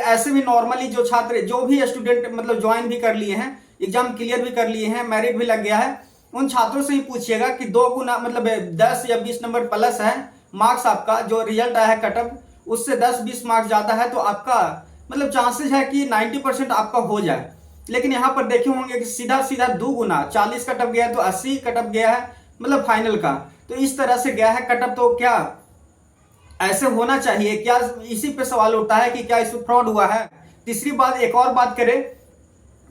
ऐसे भी नॉर्मली जो छात्र जो भी स्टूडेंट मतलब ज्वाइन भी कर लिए हैं, एग्जाम क्लियर भी कर लिए हैं, मेरिट भी लग गया है, उन छात्रों से ही पूछिएगा कि 2 गुना मतलब 10 या 20 नंबर प्लस है मार्क्स, आपका जो रिजल्ट आया है कटअप उससे 10-20 मार्क्स ज्यादा है, तो आपका मतलब चांसेस है कि 90% आपका हो जाए। लेकिन यहाँ पर देखे होंगे कि सीधा सीधा 2 गुना 40 कटअप गया है तो 80 कटअप गया है मतलब फाइनल का, तो इस तरह से गया है कटअप। तो क्या ऐसे होना चाहिए क्या? इसी पे सवाल उठता है कि क्या इसमें फ्रॉड हुआ है। तीसरी बात, एक और बात करें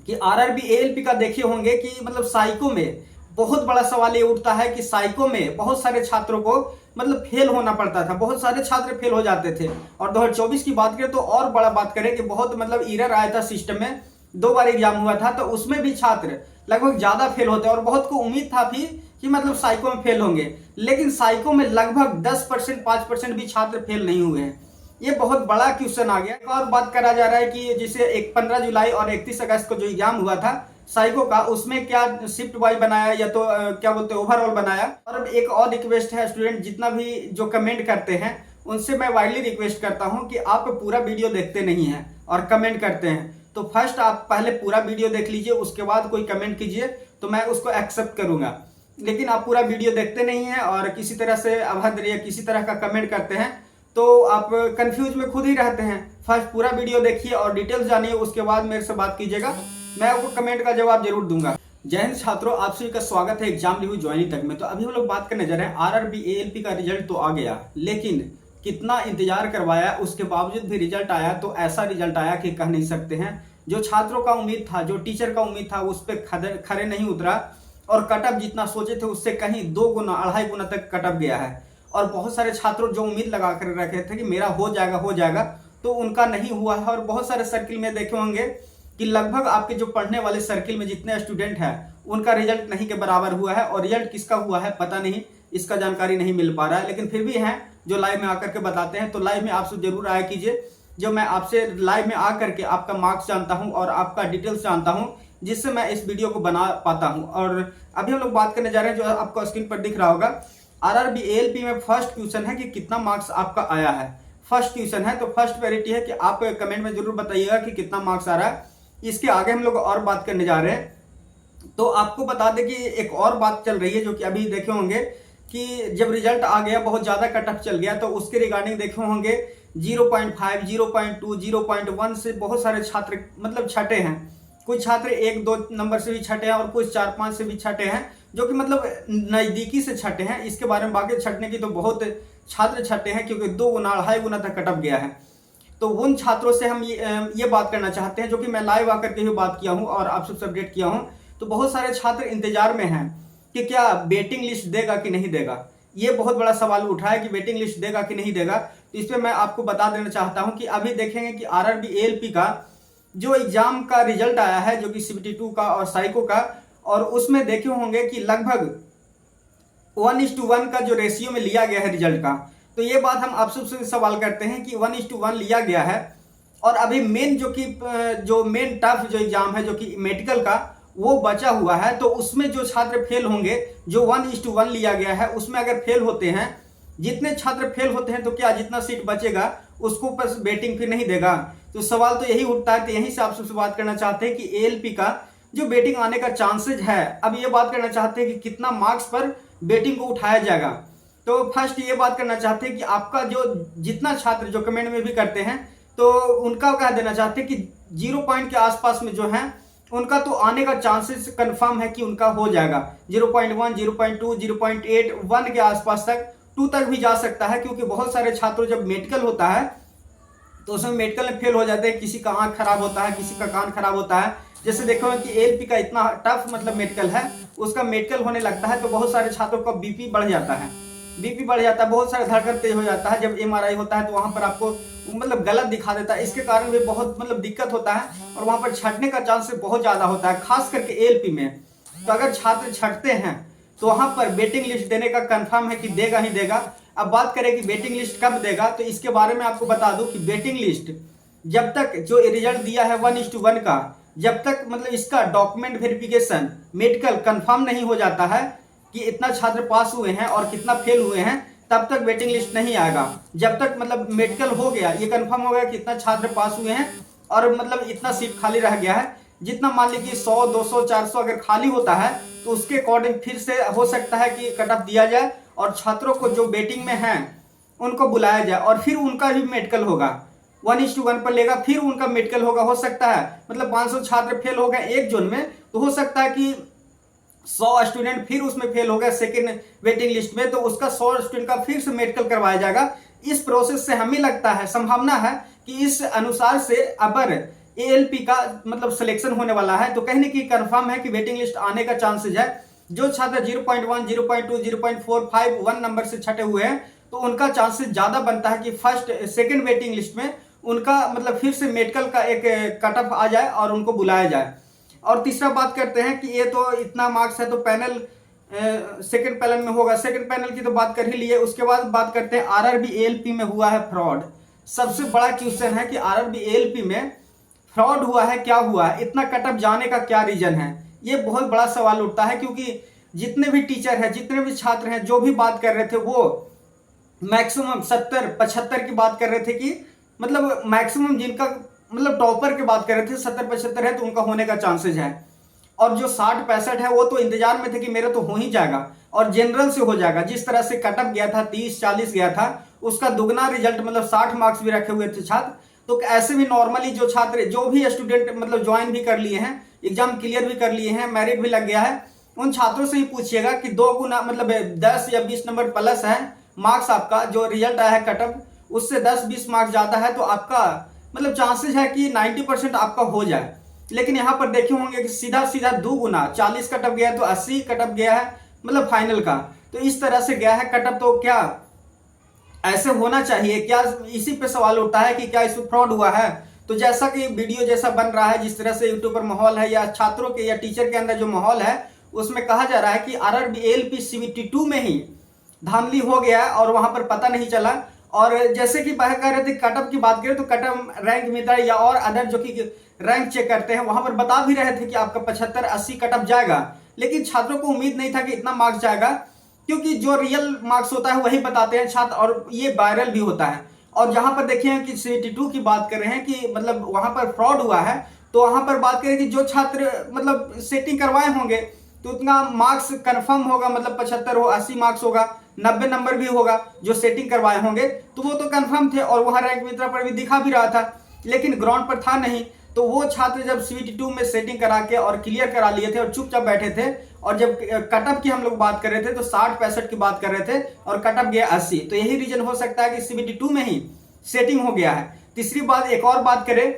कि आरआरबी एएलपी का देखे होंगे कि मतलब साइको में बहुत बड़ा सवाल ये उठता है कि साइको में बहुत सारे छात्रों को मतलब फेल होना पड़ता था, बहुत सारे छात्र फेल हो जाते थे। और 2024 की बात करें तो और बड़ा बात करें कि बहुत मतलब एरर आया था सिस्टम में, 2 बार एग्जाम हुआ था, तो उसमें भी छात्र लगभग ज्यादा फेल होते हैं। और बहुत को उम्मीद था भी कि मतलब साइको में फेल होंगे, लेकिन साइको में लगभग 10% 5% भी छात्र फेल नहीं हुए हैं। ये बहुत बड़ा क्वेश्चन आ गया। एक और बात करा जा रहा है कि जिसे 15 जुलाई और 31 अगस्त को जो एग्जाम हुआ था साइको का, उसमें क्या शिफ्ट वाइज बनाया या तो क्या बोलते हैं ओवरऑल बनाया। और एक और रिक्वेस्ट है, स्टूडेंट जितना भी जो कमेंट करते हैं उनसे मैं वाइडली रिक्वेस्ट करता हूं कि आप पूरा वीडियो देखते नहीं हैं और कमेंट करते हैं, तो फर्स्ट आप पहले पूरा वीडियो देख लीजिए, उसके बाद कोई कमेंट कीजिए तो मैं उसको एक्सेप्ट करूंगा। लेकिन आप पूरा वीडियो देखते नहीं हैं और किसी तरह से अभद्र या किसी तरह का कमेंट करते हैं तो आप कंफ्यूज में खुद ही रहते हैं। फर्स्ट पूरा वीडियो देखिए और डिटेल्स जानिए, उसके बाद मेरे से बात कीजिएगा, मैं आपको कमेंट का जवाब जरूर दूंगा। जय हिंद छात्रों, आप सभी का स्वागत है एग्जाम रिव्यू ज्वाइनिंग तक में। तो अभी हम लोग बात करने जा रहे हैं आरआरबी एएलपी का रिजल्ट तो आ गया, लेकिन कितना इंतजार करवाया उसके बावजूद भी रिजल्ट आया तो ऐसा रिजल्ट आया कि कह नहीं सकते हैं। जो छात्रों का उम्मीद था, जो टीचर का उम्मीद था, उस पर खरे नहीं उतरा और कटअप जितना सोचे थे उससे कहीं 2 गुना 2.5 गुना तक कटअप गया है। और बहुत सारे छात्रों जो उम्मीद लगा कर रखे थे कि मेरा हो जाएगा, तो उनका नहीं हुआ है। और बहुत सारे सर्किल में देखे होंगे कि लगभग आपके जो पढ़ने वाले सर्किल में जितने स्टूडेंट हैं उनका रिजल्ट नहीं के बराबर हुआ है। और रिजल्ट किसका हुआ है पता नहीं, इसका जानकारी नहीं मिल पा रहा है, लेकिन फिर भी हैं जो लाइव में आकर के बताते हैं। तो लाइव में आपसे जरूर आया कीजिए, जो मैं आपसे लाइव में आकर के आपका मार्क्स जानता हूं और आपका डिटेल्स जानता हूं, जिससे मैं इस वीडियो को बना पाता हूं। और अभी हम लोग बात करने जा रहे हैं, जो आपको स्क्रीन पर दिख रहा होगा, आरआरबी एएलपी में फर्स्ट क्वेश्चन है कि कितना मार्क्स आपका आया है। फर्स्ट क्वेश्चन है तो फर्स्ट प्रायोरिटी है कि आप कमेंट में जरूर बताइएगा कि कितना मार्क्स आ रहा है। इसके आगे हम लोग और बात करने जा रहे हैं। तो आपको बता दें कि एक और बात चल रही है जो कि अभी देखे होंगे कि जब रिजल्ट आ गया बहुत ज्यादा कटअप चल गया, तो उसके रिगार्डिंग देखे होंगे 0.5 0.2 0.1 से बहुत सारे छात्र मतलब छटे हैं। कुछ छात्र 1-2 नंबर से भी छटे हैं और कुछ 4-5 से भी छटे हैं, जो कि मतलब नजदीकी से छटे हैं। इसके बारे में बाकी छटने की तो बहुत छात्र छटे हैं, क्योंकि 2 गुना 2.5 गुना तक कटअप गया है। तो उन छात्रों से हम ये बात करना चाहते हैं, जो कि मैं लाइव आकर के भी बात किया हूं और आप सबसे अपडेट किया हूं। तो बहुत सारे छात्र इंतजार में हैं कि क्या वेटिंग लिस्ट देगा कि नहीं देगा। ये बहुत बड़ा सवाल उठा है कि वेटिंग लिस्ट देगा कि नहीं देगा। तो इस पर मैं आपको बता देना चाहता हूं कि अभी देखेंगे कि आरआरबी एएलपी का जो एग्जाम का रिजल्ट आया है, जो कि CBT2 का और साइको का, और उसमें देखे होंगे कि लगभग 1:1 का जो रेशियो में लिया गया है रिजल्ट का। तो ये बात हम आप सबसे सवाल करते हैं कि 1:1 लिया गया है। और अभी मेन जो मेन टफ जो एग्जाम है, जो कि मेडिकल का, वो बचा हुआ है। तो उसमें जो छात्र फेल होंगे, जो 1:1 लिया गया है उसमें अगर फेल होते हैं, जितने छात्र फेल होते हैं, तो क्या जितना सीट बचेगा उसको बस वेटिंग फिर नहीं देगा। तो सवाल तो यही उठता है। तो यहीं से आप सबसे बात करना चाहते हैं कि एएलपी का जो बेटिंग आने का चांसेज है, अब ये बात करना चाहते हैं कि कितना मार्क्स पर बेटिंग को उठाया जाएगा। तो फर्स्ट ये बात करना चाहते हैं कि आपका जो जितना छात्र जो कमेंट में भी करते हैं, तो उनका कह देना चाहते हैं कि 0 पॉइंट के आसपास में जो है उनका तो आने का चांसेस कंफर्म है कि उनका हो जाएगा। 0.1 0.2 0.8 1 के आसपास तक, 2 तक भी जा सकता है। क्योंकि बहुत सारे छात्रों जब मेडिकल होता है तो उसमें मेडिकल में फेल हो जाते हैं, किसी का आंख खराब होता है, किसी का कान खराब होता है। जैसे देखो कि एएलपी का इतना टफ मतलब मेडिकल है, उसका मेडिकल होने लगता है तो बहुत सारे छात्रों का बीपी बढ़ जाता है, बहुत सारे धड़कन तेज हो जाता है। जब MRI होता है तो वहां पर आपको मतलब गलत दिखा देता है, इसके कारण भी बहुत मतलब दिक्कत होता है और वहां पर छटने का चांस बहुत ज्यादा होता है, खास करके एएलपी में। तो अगर छात्र छटते हैं तो वहां पर वेटिंग लिस्ट देने का कंफर्म है कि देगा ही देगा। अब बात करें कि वेटिंग लिस्ट कब देगा, तो इसके बारे में आपको बता दूं कि वेटिंग लिस्ट जब तक जो रिजल्ट दिया है 1:1 का, जब तक मतलब इसका डॉक्यूमेंट वेरिफिकेशन मेडिकल कंफर्म नहीं हो जाता है कि इतना छात्र पास हुए हैं और कितना फेल हुए हैं, तब तक वेटिंग लिस्ट नहीं आएगा। जब तक मतलब मेडिकल हो गया, ये कंफर्म हो गया कि इतना छात्र पास हुए हैं और मतलब इतना सीट खाली रह गया है, जितना मान लीजिए 100 200 400 अगर खाली होता है तो उसके अकॉर्डिंग फिर से हो सकता है कि कट ऑफ दिया जाए और छात्रों को जो वेटिंग में हैं उनको बुलाया जाए और फिर उनका भी मेडिकल होगा, 1:1 पर लेगा, फिर उनका मेडिकल होगा। हो सकता है मतलब 500 छात्र फेल हो गए एक जोन में, तो हो सकता है कि 100 स्टूडेंट फिर उसमें फेल हो गया सेकेंड वेटिंग लिस्ट में, तो उसका 100 स्टूडेंट का फिर से मेडिकल करवाया जाएगा। इस प्रोसेस से हमें लगता है, संभावना है कि इस अनुसार से अगर एएलपी का मतलब सिलेक्शन होने वाला है तो कहीं ना कहीं कंफर्म है कि वेटिंग लिस्ट आने का चांसेज है। जो छात्र 0.1 0.2 0.45 1 नंबर से छटे हुए हैं तो उनका चांसेस ज्यादा बनता है कि फर्स्ट सेकंड वेटिंग लिस्ट में उनका मतलब फिर से मेडिकल का एक कट ऑफ आ जाए और उनको बुलाया जाए। और तीसरा बात करते हैं कि ये तो इतना मार्क्स है तो पैनल सेकंड पैनल में होगा, सेकंड पैनल की तो बात कर ही लिए। उसके बाद बात करते हैं आरआरबी एएलपी में हुआ है फ्रॉड। सबसे बड़ा क्वेश्चन है कि आरआरबी एएलपी में फ्रॉड हुआ है, क्या हुआ है, इतना कट ऑफ जाने का क्या रीजन है, ये बहुत बड़ा सवाल उठता है। क्योंकि जितने भी टीचर हैं, जितने भी छात्र हैं, जो भी बात कर रहे थे वो मैक्सिमम 70-75 की बात कर रहे थे कि मतलब मैक्सिमम जिनका मतलब टॉपर की बात कर रहे थे 70-75 है तो उनका होने का चांसेस है। और जो 60-65 है वो तो इंतजार में थे कि मेरा तो हो ही जाएगा और जनरल से हो जाएगा। जिस तरह से कट ऑफ गया था 30-40 गया था, उसका दुगना रिजल्ट मतलब 60 मार्क्स भी रखे हुए थे छात्र। तो ऐसे भी नॉर्मली जो छात्र जो भी स्टूडेंट मतलब ज्वाइन भी कर लिए हैं, एग्जाम क्लियर भी कर लिए हैं, मेरिट भी लग गया है, उन छात्रों से ही पूछिएगा कि 2 गुना मतलब 10 या 20 नंबर प्लस है मार्क्स, आपका जो रिजल्ट आया है कट ऑफ उससे 10-20 मार्क्स ज्यादा है तो आपका मतलब चांसेस है कि 90% आपका हो जाए। लेकिन यहाँ पर देखे होंगे कि सीधा सीधा 2 गुना 40 कट ऑफ गया है तो 80 कट ऑफ गया है मतलब फाइनल का, तो इस तरह से गया है कट ऑफ। तो क्या ऐसे होना चाहिए क्या? इसी पे सवाल उठता है कि क्या इसमें फ्रॉड हुआ है। तो जैसा कि वीडियो जैसा बन रहा है, जिस तरह से यूट्यूब पर माहौल है या छात्रों के या टीचर के अंदर जो माहौल है, उसमें कहा जा रहा है कि आरआरबी एएलपी सीबीटी 2 में ही धांधली हो गया और वहां पर पता नहीं चला। और जैसे कि कह रहे थे कट ऑफ की बात करें तो कट ऑफ रैंक मित्रा या और अदर जो कि रैंक चेक करते हैं वहां पर बता भी रहे थे कि आपका 75-80 कट ऑफ जाएगा, लेकिन छात्रों को उम्मीद नहीं था कि इतना मार्क्स जाएगा, क्योंकि जो रियल मार्क्स होता है वही बताते हैं छात्र और ये वायरल भी होता है। और जहां पर देखिए कि सीबीटी 2 की बात कर रहे हैं कि मतलब वहां पर फ्रॉड हुआ है, तो वहां पर बात करें कि जो छात्र मतलब सेटिंग करवाए होंगे तो उतना मार्क्स कंफर्म होगा, मतलब 75 हो 80 मार्क्स होगा, 90 नंबर भी होगा जो सेटिंग करवाए होंगे, तो वो तो कंफर्म थे और वहां रैंक मित्रा पर भी दिखा भी रहा था, लेकिन ग्राउंड पर था नहीं। तो वो छात्र जब सीबीटी 2 में सेटिंग करा के और क्लियर करा लिए थे और चुपचाप बैठे थे, और जब कट ऑफ की हम लोग बात कर रहे थे तो 60-65 की बात कर रहे थे और कट ऑफ गया 80, तो यही रीजन हो सकता है कि सीबीटी 2 में ही सेटिंग हो गया है। तीसरी बात, एक और बात करें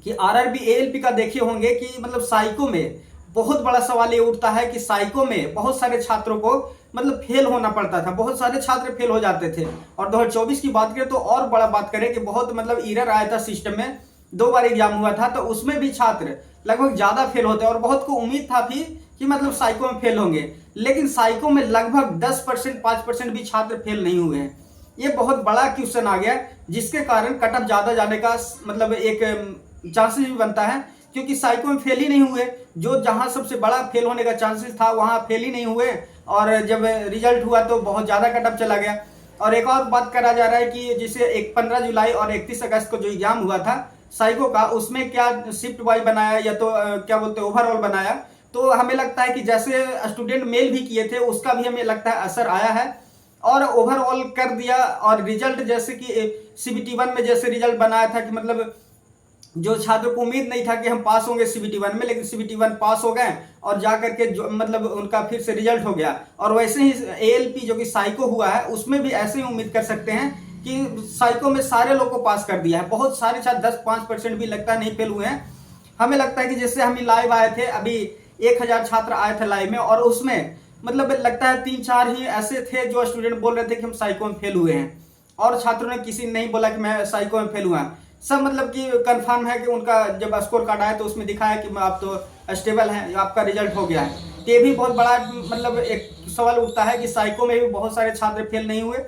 कि आरआरबी एएलपी का देखे होंगे कि मतलब साइको में बहुत बड़ा सवाल ये उठता है कि साइको में बहुत सारे छात्रों को मतलब फेल होना पड़ता था, बहुत सारे छात्र फेल हो जाते थे। और 2024 की बात करें तो और बड़ा बात करें कि बहुत मतलब एरर आया था सिस्टम में, 2 बार एग्जाम हुआ था तो उसमें भी छात्र लगभग ज्यादा फेल होते और बहुत को उम्मीद था भी कि मतलब साइको में फेल होंगे, लेकिन साइको में लगभग 10% 5% भी छात्र फेल नहीं हुए हैं। ये बहुत बड़ा क्वेश्चन आ गया जिसके कारण कट ऑफ ज्यादा जाने का मतलब एक चांसेस भी बनता है, क्योंकि साइको में फेल ही नहीं हुए, जो जहां सबसे बड़ा फेल होने का चांसेस था वहां फेल ही नहीं हुए, और जब रिजल्ट हुआ तो बहुत ज्यादा कट ऑफ चला गया। और एक और बात करा जा रहा है कि जैसे 15 जुलाई और 31 अगस्त को जो एग्जाम हुआ था साइको का, उसमें क्या शिफ्ट वाइज बनाया या तो क्या बोलते हैं ओवरऑल बनाया, तो हमें लगता है कि जैसे स्टूडेंट मेल भी किए थे उसका भी हमें लगता है असर आया है और ओवरऑल कर दिया। और रिजल्ट जैसे कि सीबीटी 1 में जैसे रिजल्ट बनाया था कि मतलब जो छात्रों को उम्मीद नहीं था कि हम पास होंगे सीबीटी 1 में, लेकिन सीबीटी 1 पास हो गए और जाकर के जो मतलब उनका फिर से रिजल्ट हो गया। और वैसे ही एएलपी जो कि साइको हुआ है उसमें भी ऐसे ही उम्मीद कर सकते हैं कि साइको में सारे लोग को पास कर दिया है, बहुत सारे छात्र 10-5% भी लगता है नहीं फेल हुए हैं। हमें लगता है कि जैसे हम लाइव आए थे अभी 1000 छात्र आए थे लाइव में, और उसमें मतलब लगता है 3-4 ही ऐसे थे जो स्टूडेंट बोल रहे थे कि हम साइको में फेल हुए हैं, और छात्रों ने किसी ने नहीं बोला कि मैं साइको में फेल हुआ। सब मतलब कि कंफर्म है कि उनका जब स्कोर कार्ड आया तो उसमें दिखा है कि आप तो स्टेबल हैं, आपका रिजल्ट हो गया है। तो ये भी बहुत बड़ा मतलब एक सवाल उठता है कि साइको में भी बहुत सारे छात्र फेल नहीं हुए,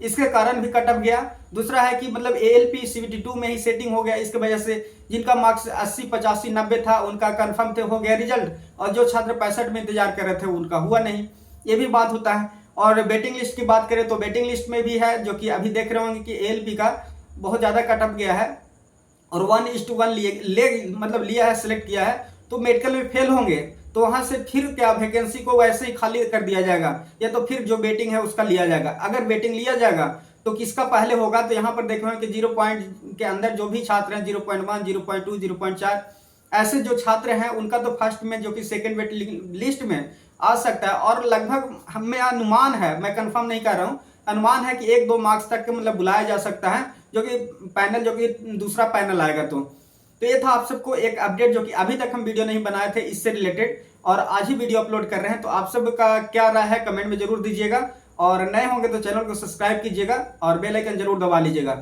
इसके कारण भी कट ऑफ गया। दूसरा है कि मतलब एएलपी सीबीटी 2 में ही सेटिंग हो गया, इसके वजह से जिनका मार्क्स 80 85 90 था उनका कंफर्म थे हो गया रिजल्ट, और जो छात्र 65 में इंतजार कर रहे थे उनका हुआ नहीं, ये भी बात होता है। और वेटिंग लिस्ट की बात करें तो वेटिंग लिस्ट में भी है, जो कि अभी देख रहे होंगे कि एएलपी का बहुत ज़्यादा कटअप गया है और 1:1 मतलब लिया है, सिलेक्ट किया है, तो मेडिकल में फेल होंगे तो वहां से फिर क्या वैकेंसी को वैसे ही खाली कर दिया जाएगा, या तो फिर जो वेटिंग है उसका लिया जाएगा। अगर वेटिंग लिया जाएगा तो किसका पहले होगा, तो यहाँ पर देखेंगे कि 0 पॉइंट के अंदर जो भी छात्र हैं 0.1, 0.2, 0.4 ऐसे जो छात्र हैं उनका तो फर्स्ट में जो कि सेकेंड वेटिंग लिस्ट में आ सकता है। और लगभग हमें अनुमान है, मैं कंफर्म नहीं कर रहा हूँ, अनुमान है कि 1-2 मार्क्स तक के मतलब बुलाया जा सकता है, जो कि पैनल जो कि दूसरा पैनल आएगा। तो ये था आप सबको एक अपडेट, जो कि अभी तक हम वीडियो नहीं बनाए थे इससे रिलेटेड, और आज ही वीडियो अपलोड कर रहे हैं। तो आप सबका क्या राय है कमेंट में जरूर दीजिएगा, और नए होंगे तो चैनल को सब्सक्राइब कीजिएगा और बेल आइकन जरूर दबा लीजिएगा।